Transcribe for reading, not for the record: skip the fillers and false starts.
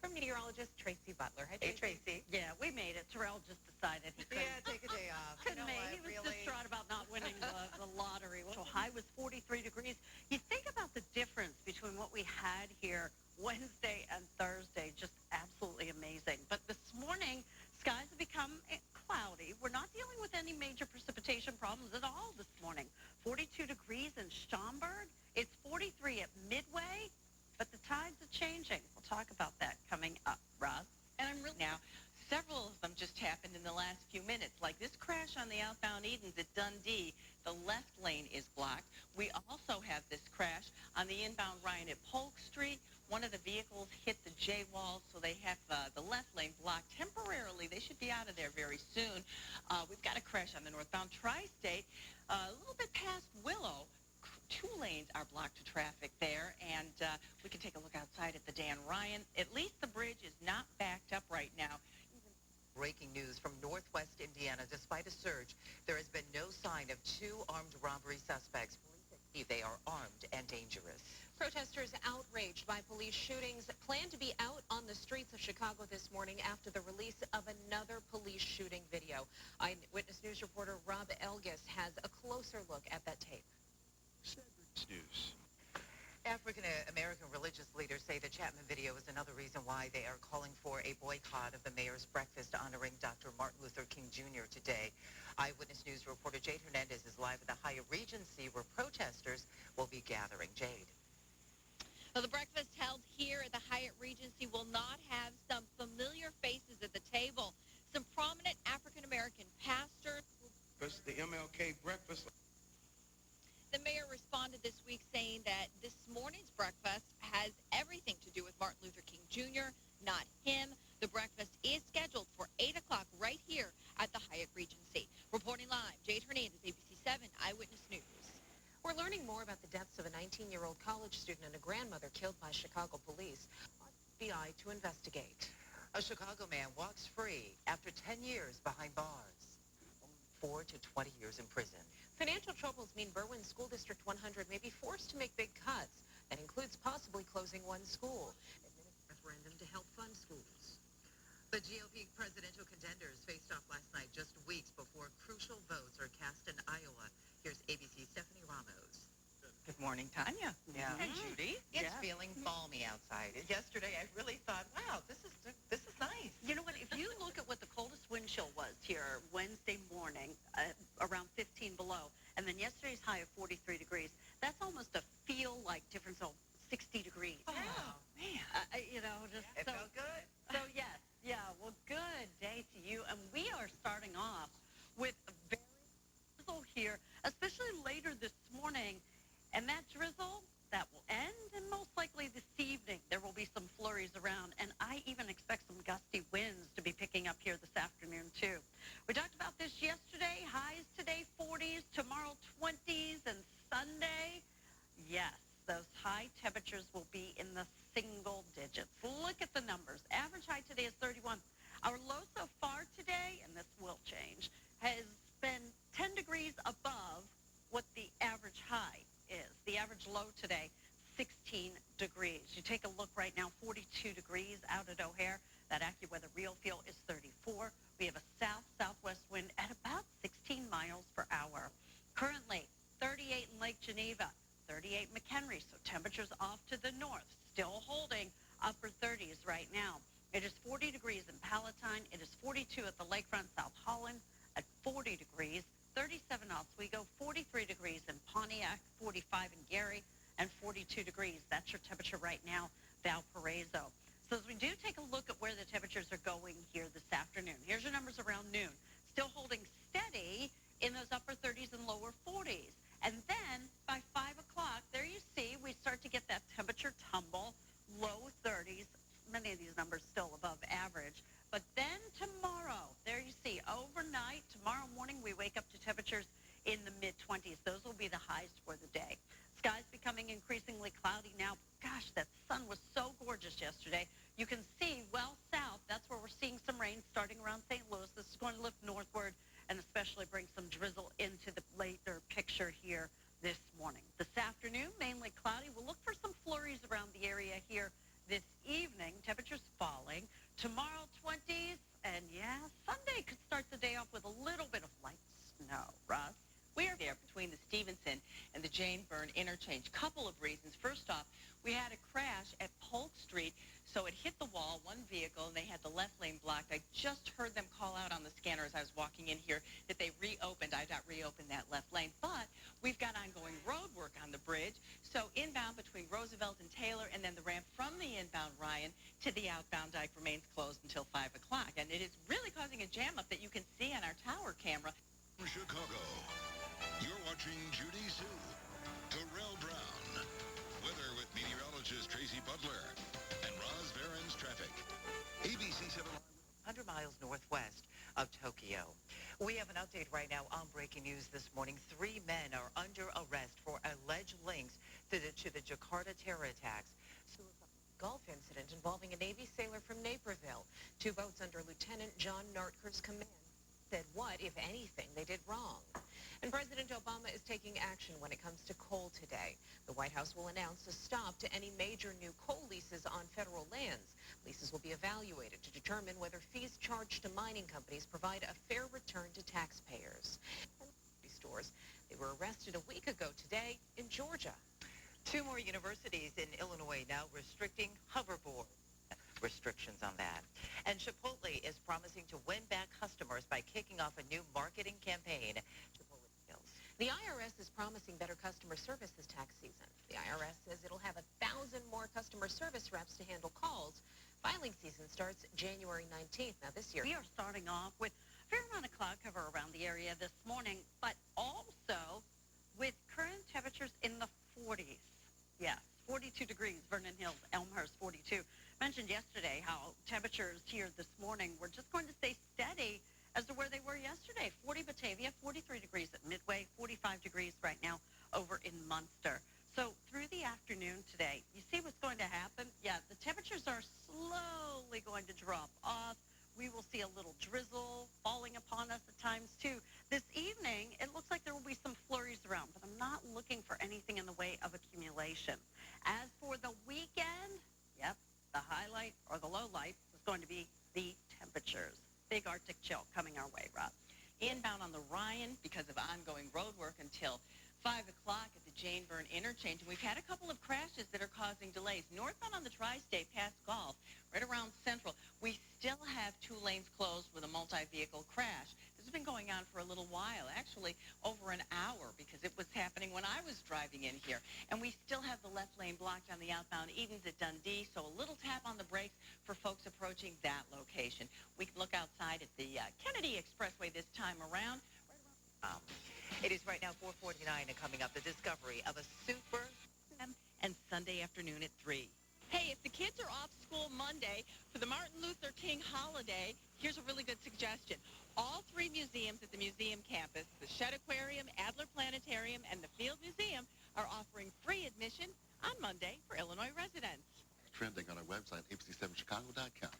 from meteorologist Tracy Butler. Hi, Hey, Tracy. Tracy. Yeah, we made it. Terrell just decided he couldn't. Yeah, take a day off. Couldn't make. He was distraught about not winning the lottery. So high was 43 degrees. You think about the difference between what we had here Wednesday and Thursday. Just absolutely amazing. But this morning, skies have become cloudy. We're not dealing with any major precipitation problems at all this morning. 42 degrees in Schaumburg. It's 43 at Midway. But the tides are changing. We'll talk about that coming up, Roz. And I'm really now, several of them just happened in the last few minutes. Like this crash on the outbound Edens at Dundee, the left lane is blocked. We also have this crash on the inbound Ryan at Polk Street. One of the vehicles hit the J wall, so they have the left lane blocked temporarily. They should be out of there very soon. We've got a crash on the northbound Tri-State, a little bit past Willow. 2 lanes are blocked to traffic there, and we can take a look outside at the Dan Ryan. At least the bridge is not backed up right now. Breaking news from northwest Indiana. Despite a surge, there has been no sign of 2 armed robbery suspects. Police believe they are armed and dangerous. Protesters outraged by police shootings plan to be out on the streets of Chicago this morning after the release of another police shooting video. Eyewitness News reporter Rob Elgis has a closer look at that tape. News. African-American religious leaders say the Chapman video is another reason why they are calling for a boycott of the mayor's breakfast honoring Dr. Martin Luther King Jr. today. Eyewitness News reporter Jade Hernandez is live at the Hyatt Regency where protesters will be gathering. Jade. Well, the breakfast held here at the Hyatt Regency will not have some familiar faces at the table. Some prominent African-American pastors. This is the MLK breakfast. The mayor responded this week saying that this morning's breakfast has everything to do with Martin Luther King Jr., not him. The breakfast is scheduled for 8 o'clock right here at the Hyatt Regency. Reporting live, Jade Hernandez, ABC 7 Eyewitness News. We're learning more about the deaths of a 19-year-old college student and a grandmother killed by Chicago police. FBI to investigate. A Chicago man walks free after 10 years behind bars. 4 to 20 years in prison. Financial troubles mean Berwyn School District 100 may be forced to make big cuts. That includes possibly closing one school. Referendum to help fund schools. The GOP presidential contenders faced off last night just weeks before crucial votes are cast in Iowa. Here's ABC's Stephanie Ramos. Good morning, Tanya. Yeah. And Judy. It's feeling balmy outside. Yesterday, I really thought, wow, this is nice. You know what? If you look at what the coldest wind chill was here Wednesday morning, around 15 below, and then yesterday's high of 43 degrees, that's almost a feel-like difference of 60 degrees. Oh, man. You know, just It so, felt good. so yes, yeah. Well, good day to you, and we are starting off with a very drizzle here, especially later this morning. And that drizzle, that will end, and most likely this evening there will be some flurries around, and I even expect some gusty winds to be picking up here this afternoon, too. We talked about this yesterday. Highs today, 40s, tomorrow 20s, and Sunday, yes, those high temperatures will be in the single digits. Look at the numbers. Average high today is 31. Our low so far today, and this will change, has been 10 degrees above what the average high is. The average low today, 16 degrees. You take a look right now, 42 degrees out at O'Hare. That AccuWeather real feel is 34. We have a south-southwest wind at about 16 miles per hour. Currently, 38 in Lake Geneva, 38 McHenry, so temperatures off to the north, still holding upper 30s right now. It is 40 degrees in Palatine. It is 42 at the lakefront, South Holland, at 40 degrees. 37 Oswego, 43 degrees in Pontiac, 45 in Gary, and 42 degrees. That's your temperature right now, Valparaiso. So as we do take a look at where the temperatures are going here this afternoon, here's your numbers around noon. Still holding steady in those upper 30s and lower 40s. And then by 5 o'clock, there you see, we start to get that temperature tumble, low 30s. Many of these numbers still above average. But then tomorrow, there you see, overnight, tomorrow morning, we wake up to temperatures in the mid-20s. Those will be the highs for the day. Skies becoming increasingly cloudy now. Gosh, that sun was so gorgeous yesterday. You can see well south, that's where we're seeing some rain starting around St. Louis. This is going to lift northward and especially bring some drizzle into the later picture here this morning. This afternoon, mainly cloudy. We'll look for some flurries around the area here this evening. Temperatures fall. Burn interchange. Couple of reasons. First off, we had a crash at Polk Street, so it hit the wall, one vehicle, and they had the left lane blocked. I just heard them call out on the scanner as I was walking in here that they reopened. IDOT reopened that left lane, but we've got ongoing road work on the bridge. So inbound between Roosevelt and Taylor, and then the ramp from the inbound Ryan to the outbound Dyke remains closed until 5 o'clock. And it is really causing a jam up that you can see on our tower camera. From Chicago, you're watching Judy Sue, Terrell Brown, weather with meteorologist Tracy Butler, and Roz Varen's traffic. ABC 7 100 miles northwest of Tokyo. We have an update right now on breaking news this morning. 3 men are under arrest for alleged links to the Jakarta terror attacks. Gulf incident involving a Navy sailor from Naperville. 2 boats under Lieutenant John Nartker's command said what, if anything, they did wrong. And President Obama is taking action when it comes to coal today. The White House will announce a stop to any major new coal leases on federal lands. Leases will be evaluated to determine whether fees charged to mining companies provide a fair return to taxpayers. And stores, they were arrested a week ago today in Georgia. 2 more universities in Illinois now restricting hoverboard. Restrictions on that. And Chipotle is promising to win back customers by kicking off a new marketing campaign. The IRS is promising better customer service this tax season. The IRS says it'll have 1,000 more customer service reps to handle calls. Filing season starts January 19th. Now this year, We are starting off with a fair amount of cloud cover around the area this morning, but also with current temperatures in the 40s. Yes, 42 degrees, Vernon Hills, Elmhurst, 42. Mentioned yesterday how temperatures here this morning were just going to stay steady as to where they were yesterday. 40 Batavia, 43 degrees at Midway, 45 degrees right now over in Munster. So through the afternoon today, you see what's going to happen? Yeah, the temperatures are slowly going to drop off. We will see a little drizzle falling upon us at times, too. This evening, it looks like there will be some flurries around, but I'm not looking for anything in the way of accumulation. As for the weekend, yep, the highlight or the low light is going to be the temperatures. Big Arctic chill coming our way, Rob. Inbound on the Ryan because of ongoing road work until 5 o'clock at the Jane Byrne interchange. And we've had a couple of crashes that are causing delays. Northbound on the Tri-State past Gulf, right around Central, we still have 2 lanes closed with a multi-vehicle crash. This has been going on for a little while, actually over an hour, because it was happening when I was driving in here. And we still have the left lane blocked on the outbound Edens at Dundee, so a little tap on the brakes for folks approaching that location. We can look outside at the Kennedy Expressway this time around. It is right now 4:49 and coming up, the discovery of a super And Sunday afternoon at 3. Hey, if the kids are off school Monday for the Martin Luther King holiday, here's a really good suggestion. All 3 museums at the museum campus, the Shedd Aquarium, Adler Planetarium, and the Field Museum, are offering free admission on Monday for Illinois residents. trending on our website, abc7chicago.com.